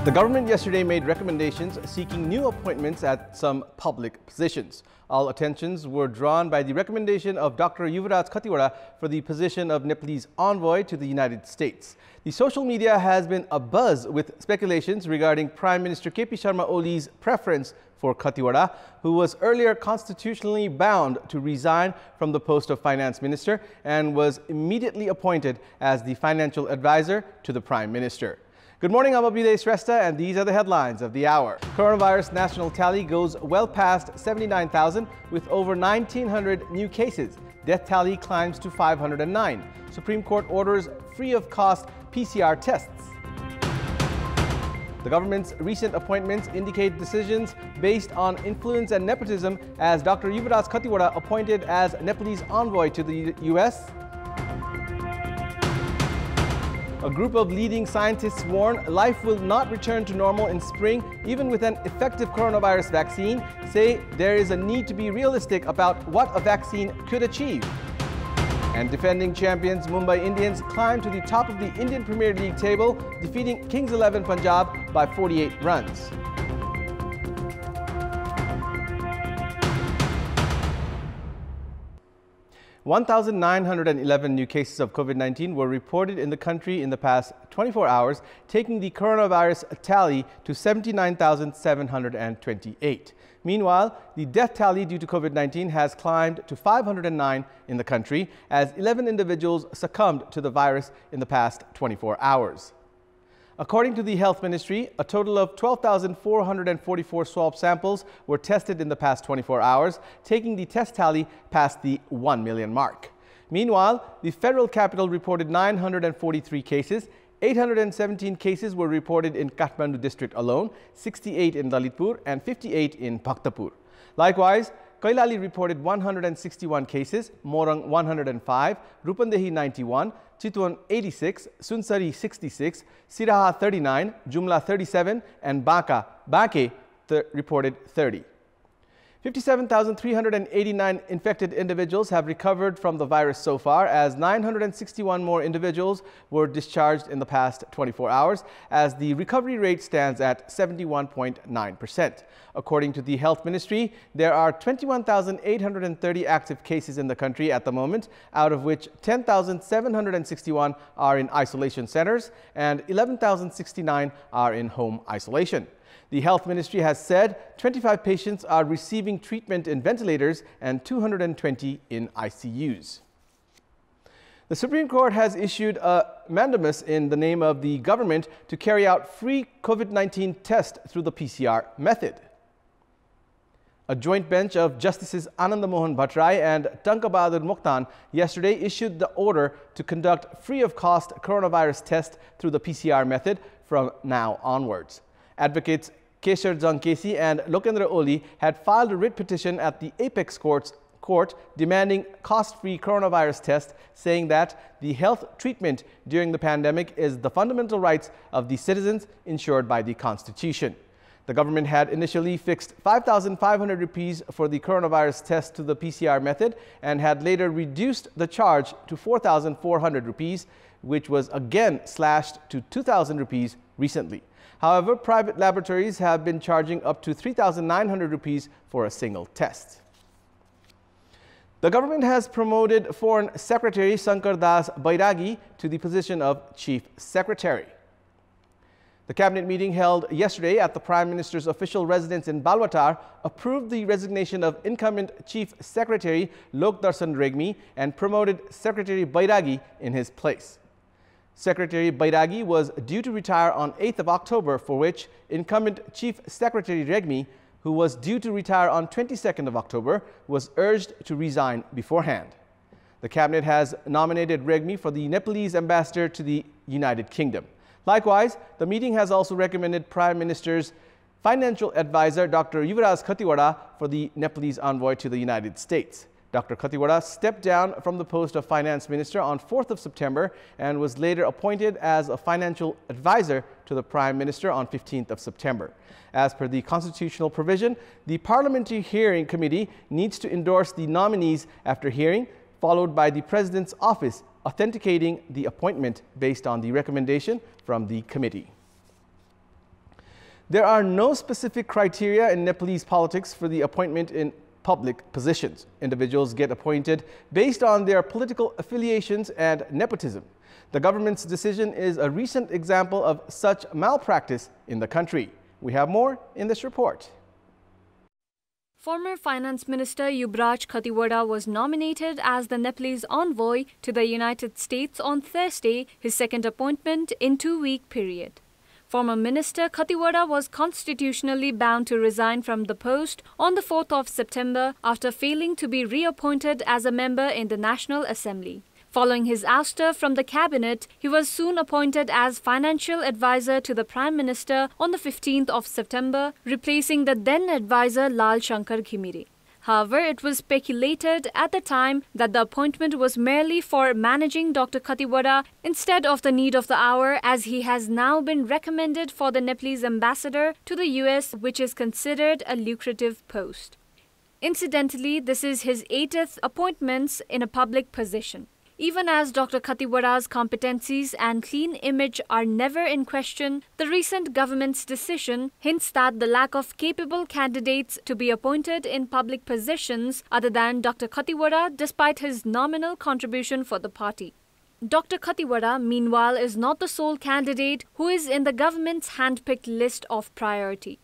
The government yesterday made recommendations seeking new appointments at some public positions. All attentions were drawn by the recommendation of Dr. Yuvraj Khatiwada for the position of Nepalese envoy to the United States. The social media has been abuzz with speculations regarding Prime Minister KP Sharma Oli's preference for Khatiwada, who was earlier constitutionally bound to resign from the post of finance minister and was immediately appointed as the financial advisor to the Prime Minister. Good morning, I'm Abhiday Shrestha, and these are the headlines of the hour. Coronavirus national tally goes well past 79,000 with over 1,900 new cases. Death tally climbs to 509. Supreme Court orders free-of-cost PCR tests. The government's recent appointments indicate decisions based on influence and nepotism, as Dr. Yuvraj Khatiwada appointed as Nepalese envoy to the U.S. A group of leading scientists warn life will not return to normal in spring, even with an effective coronavirus vaccine, say there is a need to be realistic about what a vaccine could achieve. And defending champions Mumbai Indians climb to the top of the Indian Premier League table, defeating Kings 11 Punjab by 48 runs. $1,911 new cases of COVID-19 were reported in the country in the past 24 hours, taking the coronavirus tally to 79,728. Meanwhile, the death tally due to COVID-19 has climbed to 509 in the country, as 11 individuals succumbed to the virus in the past 24 hours. According to the Health Ministry, a total of 12,444 swab samples were tested in the past 24 hours, taking the test tally past the 1 million mark. Meanwhile, the federal capital reported 943 cases. 817 cases were reported in Kathmandu district alone, 68 in Lalitpur and 58 in Bhaktapur. Likewise, Kailali reported 161 cases, Morang 105, Rupandehi 91, Chitwan 86, Sunsari 66, Siraha 39, Jumla 37, and Bake reported 30. 57,389 infected individuals have recovered from the virus so far, as 961 more individuals were discharged in the past 24 hours, as the recovery rate stands at 71.9%. According to the Health Ministry, there are 21,830 active cases in the country at the moment, out of which 10,761 are in isolation centers and 11,069 are in home isolation. The Health Ministry has said 25 patients are receiving treatment in ventilators and 220 in ICUs. The Supreme Court has issued a mandamus in the name of the government to carry out free COVID-19 tests through the PCR method. A joint bench of Justices Ananda Mohan Bhattarai and Tankabahadur Mokhtan yesterday issued the order to conduct free-of-cost coronavirus tests through the PCR method from now onwards. Advocates Keshar Jankesi and Lokendra Oli had filed a writ petition at the Apex Court demanding cost-free coronavirus tests, saying that the health treatment during the pandemic is the fundamental rights of the citizens ensured by the Constitution. The government had initially fixed 5,500 rupees for the coronavirus test to the PCR method and had later reduced the charge to 4,400 rupees, which was again slashed to 2,000 rupees recently. However, private laboratories have been charging up to 3,900 rupees for a single test. The government has promoted Foreign Secretary Shankar Das Bairagi to the position of Chief Secretary. The cabinet meeting held yesterday at the Prime Minister's official residence in Balwatar approved the resignation of incumbent Chief Secretary Lokdarshan Regmi and promoted Secretary Bairagi in his place. Secretary Bairagi was due to retire on 8th of October, for which incumbent Chief Secretary Regmi, who was due to retire on 22nd of October, was urged to resign beforehand. The cabinet has nominated Regmi for the Nepalese ambassador to the United Kingdom. Likewise, the meeting has also recommended Prime Minister's financial advisor Dr. Yuvraj Khatiwada for the Nepalese envoy to the United States. Dr. Khatiwada stepped down from the post of finance minister on 4th of September and was later appointed as a financial advisor to the Prime Minister on 15th of September. As per the constitutional provision, the Parliamentary Hearing Committee needs to endorse the nominees after hearing, followed by the President's office authenticating the appointment based on the recommendation from the committee. There are no specific criteria in Nepalese politics for the appointment in public positions. Individuals get appointed based on their political affiliations and nepotism. The government's decision is a recent example of such malpractice in the country. We have more in this report. Former Finance Minister Yubraj Khatiwada was nominated as the Nepalese envoy to the United States on Thursday, his second appointment in a two-week period. Former Minister Khatiwada was constitutionally bound to resign from the post on the 4th of September after failing to be reappointed as a member in the National Assembly. Following his ouster from the cabinet, he was soon appointed as financial advisor to the Prime Minister on the 15th of September, replacing the then advisor Lal Shankar Ghimire. However, it was speculated at the time that the appointment was merely for managing Dr. Khatiwada instead of the need of the hour, as he has now been recommended for the Nepalese ambassador to the US, which is considered a lucrative post. Incidentally, this is his 80th appointment in a public position. Even as Dr. Khatiwada's competencies and clean image are never in question, the recent government's decision hints that the lack of capable candidates to be appointed in public positions other than Dr. Khatiwada, despite his nominal contribution for the party. Dr. Khatiwada, meanwhile, is not the sole candidate who is in the government's hand-picked list of priority.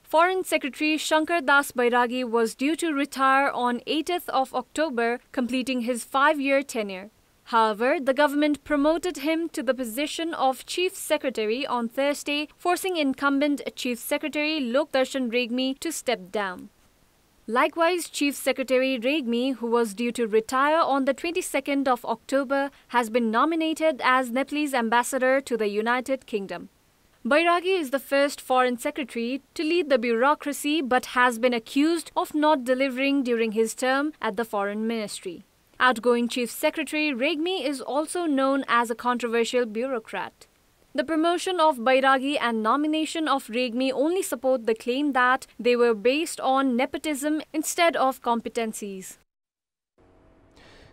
Foreign Secretary Shankar Das Bairagi was due to retire on 8th of October, completing his 5-year tenure. However, the government promoted him to the position of Chief Secretary on Thursday, forcing incumbent Chief Secretary Lok Darshan Regmi to step down. Likewise, Chief Secretary Regmi, who was due to retire on the 22nd of October, has been nominated as Nepalese ambassador to the United Kingdom. Bairagi is the first foreign secretary to lead the bureaucracy but has been accused of not delivering during his term at the foreign ministry. Outgoing Chief Secretary Regmi is also known as a controversial bureaucrat. The promotion of Bairagi and nomination of Regmi only support the claim that they were based on nepotism instead of competencies.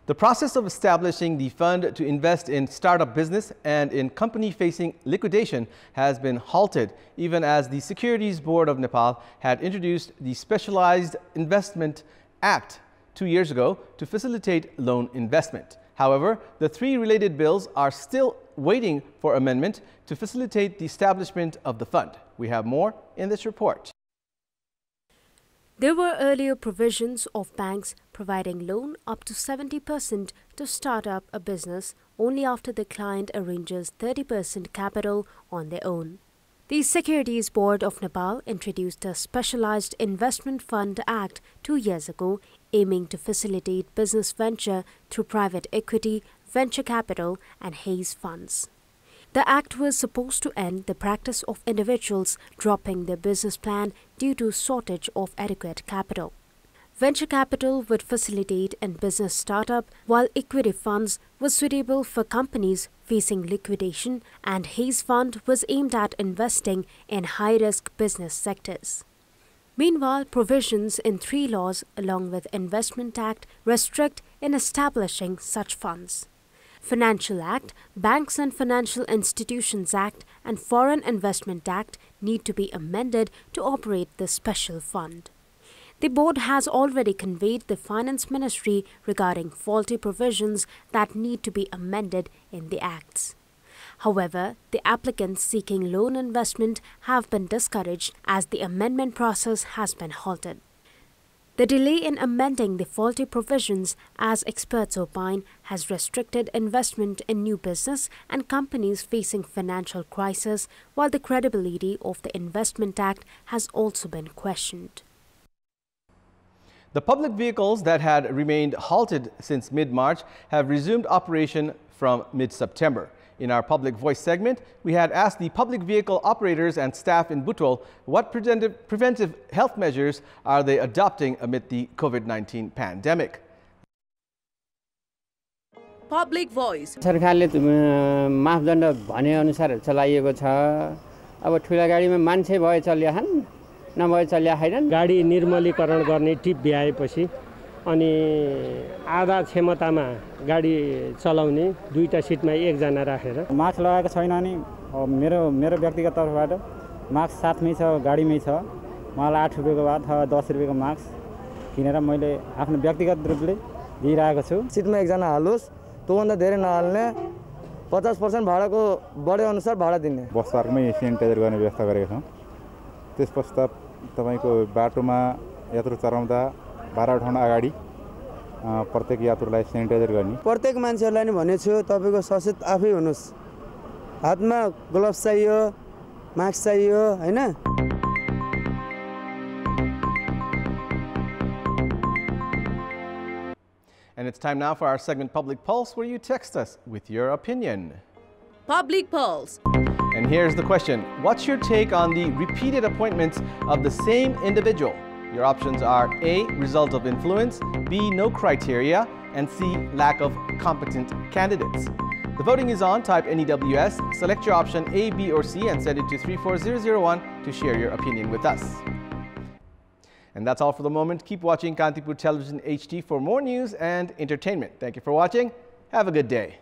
The process of establishing the fund to invest in startup business and in company-facing liquidation has been halted, even as the Securities Board of Nepal had introduced the Specialized Investment Act 2 years ago to facilitate loan investment. However, the three related bills are still waiting for amendment to facilitate the establishment of the fund. We have more in this report. There were earlier provisions of banks providing loan up to 70% to start up a business only after the client arranges 30% capital on their own. The Securities Board of Nepal introduced a Specialized Investment Fund Act 2 years ago, aiming to facilitate business venture through private equity, venture capital and haze funds. The act was supposed to end the practice of individuals dropping their business plan due to shortage of adequate capital. Venture capital would facilitate in business startup, while equity funds was suitable for companies facing liquidation, and haze fund was aimed at investing in high-risk business sectors. Meanwhile, provisions in 3 laws along with Investment Act restrict in establishing such funds. Financial Act, Banks and Financial Institutions Act and Foreign Investment Act need to be amended to operate the special fund. The board has already conveyed the Finance Ministry regarding faulty provisions that need to be amended in the acts. However, the applicants seeking loan investment have been discouraged as the amendment process has been halted. The delay in amending the faulty provisions, as experts opine, has restricted investment in new business and companies facing financial crisis, while the credibility of the Investment Act has also been questioned. The public vehicles that had remained halted since mid-March have resumed operation from mid-September. In our Public Voice segment, we had asked the public vehicle operators and staff in Butol what preventive health measures are they adopting amid the COVID-19 pandemic. Public Voice. सरकारले मापदण्ड भने अनुसार चलाइएको छ। अब ठुला गाडीमा मान्छे भए चल्याछन्, नभए चल्या छैनन्। गाडी निर्मलीकरण गर्ने टिप भ्याएपछि अनि आधा क्षमतामा गाडी चलाउने 2टा सिटमा 1 जना राखेर मास्क लगाएको छैन नि मेरो व्यक्तिगत तर्फबाट मास्क साथमै छ गाडीमै छ मलाई 8 रुपैयाँको वा अथवा 10 रुपैयाँको मास्क किनेर मैले आफ्नो व्यक्तिगत रूपले दिइरहेको छु। सिटमा एकजना हालोस् त्योभन्दा धेरै नहाल्ने 50% भाडाको बढे अनुसार भाडा दिने। बस पार्कमै सेनिटाइजर गर्ने व्यवस्था गरेका छौँ। त्यस पश्चात तपाईको बाटोमा यात्रु चढाउँदा 12 उठाउन अगाडि प्रत्येक यात्रुलाई सेनिटाइजर गर्ने। प्रत्येक मान्छेहरूलाई नि भनेको छु तपाईको सचेत आफै हुनुस्। हातमा ग्लोभ्स चाहियो, मास्क चाहियो हैन। And it's time now for our segment Public Pulse, where you text us with your opinion. Public Pulse. And here's the question. What's your take on the repeated appointments of the same individual? Your options are A, result of influence, B, no criteria, and C, lack of competent candidates. The voting is on. Type NEWS, select your option A, B, or C, and send it to 34001 to share your opinion with us. And that's all for the moment. Keep watching Kantipur Television HD for more news and entertainment. Thank you for watching. Have a good day.